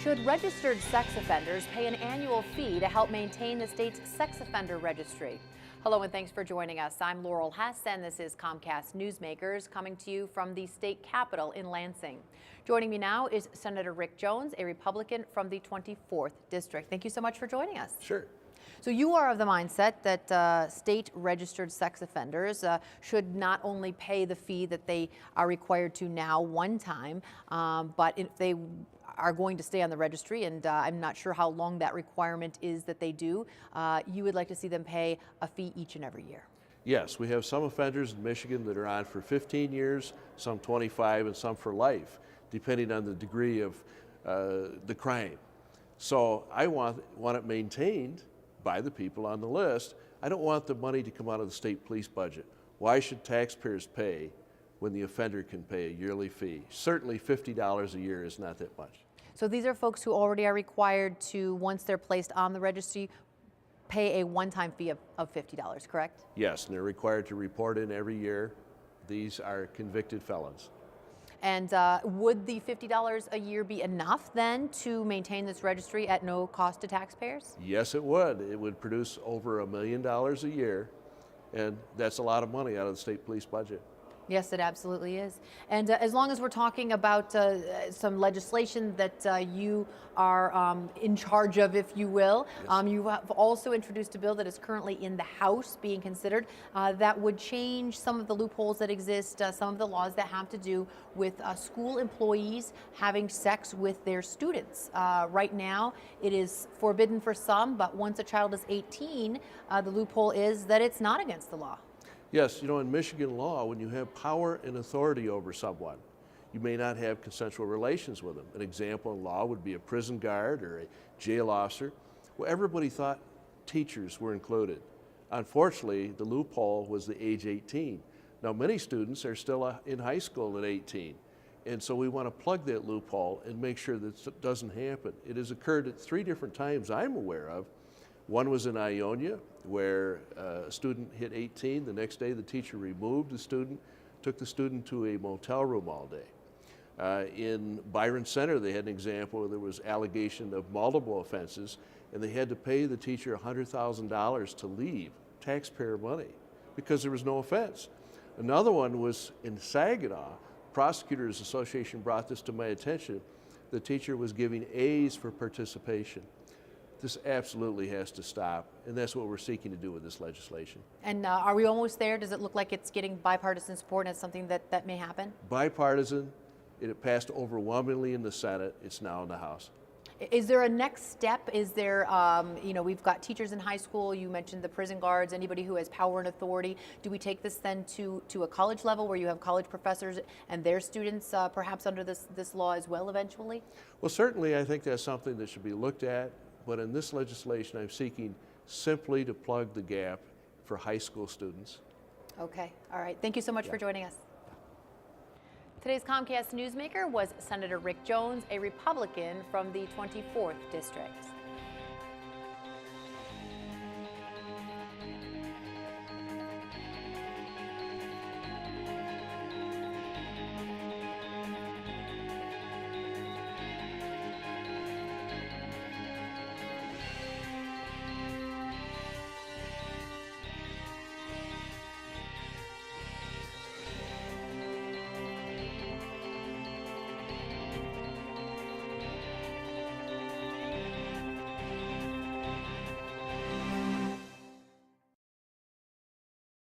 Should registered sex offenders pay an annual fee to help maintain the state's sex offender registry? Hello and thanks for joining us. I'm Laurel Hess and this is Comcast Newsmakers coming to you from the state capitol in Lansing. Joining me now is Senator Rick Jones, a Republican from the 24th District. Thank you so much for joining us. Sure. So you are of the mindset that state registered sex offenders should not only pay the fee that they are required to now one time, but if they are going to stay on the registry, and I'm not sure how long that requirement is that they do, you would like to see them pay a fee each and every year. Yes, we have some offenders in Michigan that are on for 15 years, some 25, and some for life, depending on the degree of the crime. So I want it maintained by the people on the list. I don't want the money to come out of the state police budget. Why should taxpayers pay when the offender can pay a yearly fee? Certainly $50 a year is not that much. So these are folks who already are required to, once they're placed on the registry, pay a one-time fee of $50, correct? Yes, and they're required to report in every year. These are convicted felons. And would the $50 a year be enough then to maintain this registry at no cost to taxpayers? Yes, it would. It would produce over $1 million a year, and that's a lot of money out of the state police budget. Yes, it absolutely is. And as long as we're talking about some legislation that you are in charge of, if you will, yes. You have also introduced a bill that is currently in the House being considered that would change some of the loopholes that exist, some of the laws that have to do with school employees having sex with their students. Right now, it is forbidden for some, but once a child is 18, the loophole is that it's not against the law. Yes, you know, in Michigan law, when you have power and authority over someone, you may not have consensual relations with them. An example in law would be a prison guard or a jail officer. Well, everybody thought teachers were included. Unfortunately, the loophole was the age 18. Now, many students are still in high school at 18, and so we want to plug that loophole and make sure that it doesn't happen. It has occurred at 3 different times I'm aware of. One was in Ionia, where a student hit 18. The next day, the teacher removed the student, took the student to a motel room all day. In Byron Center, they had an example where there was allegation of multiple offenses, and they had to pay the teacher $100,000 to leave, taxpayer money, because there was no offense. Another one was in Saginaw. Prosecutors Association brought this to my attention. The teacher was giving A's for participation. This absolutely has to stop, and that's what we're seeking to do with this legislation. And are we almost there? Does it look like it's getting bipartisan support and it's something that may happen? Bipartisan. It passed overwhelmingly in the Senate. It's now in the House. Is there a next step? Is there, you know, we've got teachers in high school. You mentioned the prison guards, anybody who has power and authority. Do we take this then to a college level where you have college professors and their students perhaps under this law as well eventually? Well, certainly I think that's something that should be looked at. But in this legislation, I'm seeking simply to plug the gap for high school students. Okay, all right. Thank you so much for joining us. Today's Comcast Newsmaker was Senator Rick Jones, a Republican from the 24th District.